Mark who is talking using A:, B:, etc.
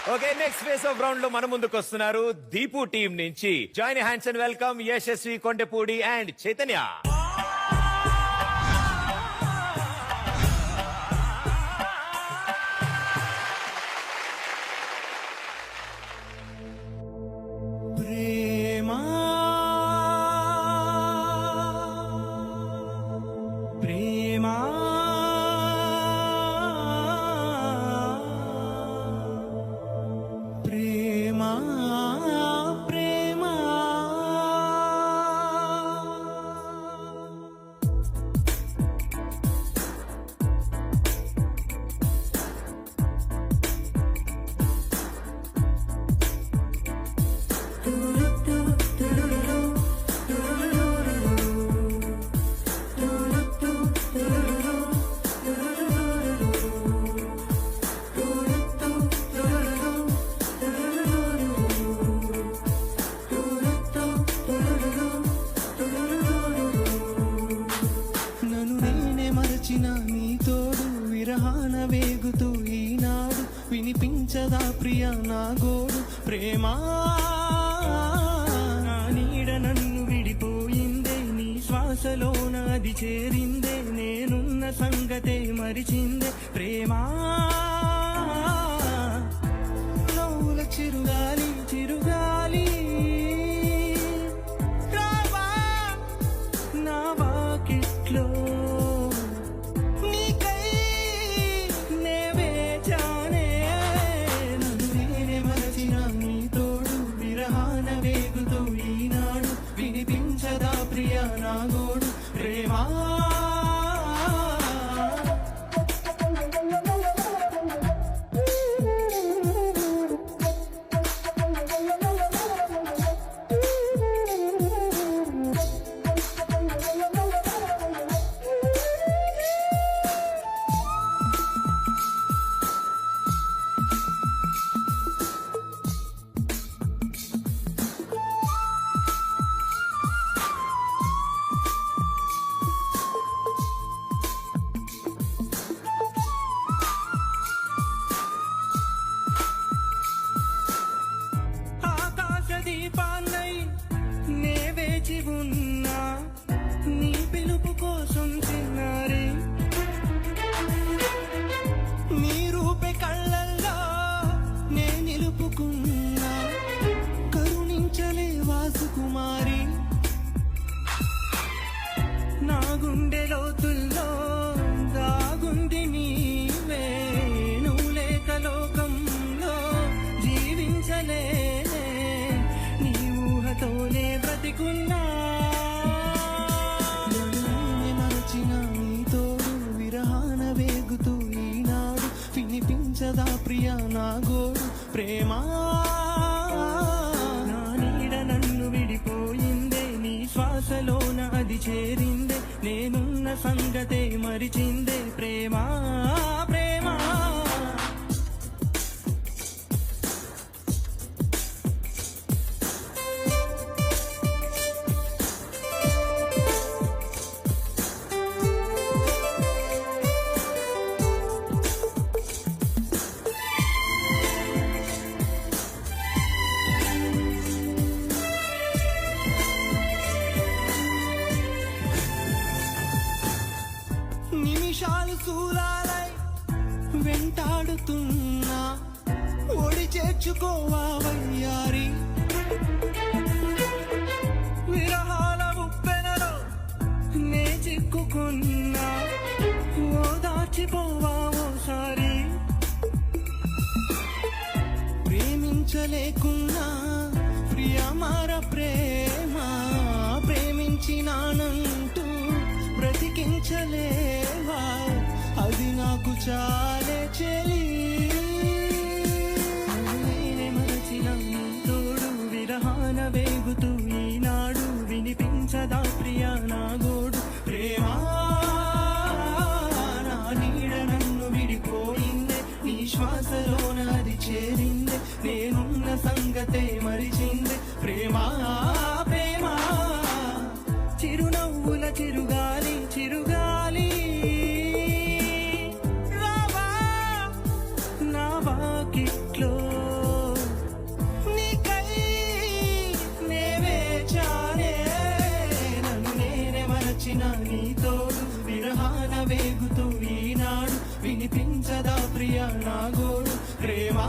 A: Okay, next face off round లో మన ముందుకు వస్తున్నారు దీపు టీం నుంచి. Join hands and welcome Yashasvi Kondapudi and Chaitanya.
B: వేగుతూ ఈనాడు వినిపించదా ప్రియా నా గోడు ప్రేమా నా నీడ నన్ను విడిపోయిందే నీ శ్వాసలో నాది చేరిందే నేనున్న సంగతే మరిచిందే ప్రేమా నవ్వుల చిరుగాలి చిరుగాలి రావా నా వాకిట్లో వినిపించదా ప్రియా నా గోడు ప్రేమా దీపాన్నై నే వేచి ఉన్నా నీ పిలుపు కోసం చిన్నారి నీ రూపే కళ్ళల్లో నే నిలుపుకున్నా కరుణించలే వాసుకుమారి నా గుండె లోతుల్లో దాగుంది నీవే నువ్వు లేక లోకంలో జీవించలే తోనే బ్రతికున్నా మరచిన నీ తోడు విరహాన వేగుతూ ఈనాడు వినిపించదా ప్రియా నా గోడు ప్రేమా నా నీడ నన్ను విడిపోయిందే నీ శ్వాసలోన అది చేరిందే నేనున్న సంగతే మరిచిందే ప్రేమా ప్రేమా నిమిషాలు సూరాలై వెంటాడుతున్నా ఓడి చేర్చుకోవా వయ్యారి విరహాల ఉప్పెనలో నే చిక్కుకున్నా ఓ దాచిపోవా ఓసారి ప్రేమించలేకున్నా ప్రియమార ప్రేమ ప్రేమించినానంటూ బ్రతికించలేవా అది నాకు చాలే చెలి మరచిన తోడు విరహాన వేగుతూ ఈనాడు వినిపించదా ప్రియా నా గోడు ప్రేమా నా నీడ నన్ను విడిపోయిందే నీ శ్వాసలో నాది చేరిందే నేనున్న సంగతే మరిచిందే ప్రేమా ప్రేమా చిరునవ్వుల చిరుగాలి చిరుగాలి రావా మరిచిన నీ తోడు విరహాన వేగుతూ ఈనాడు వినిపించదా ప్రియా నా గోడు ప్రేమా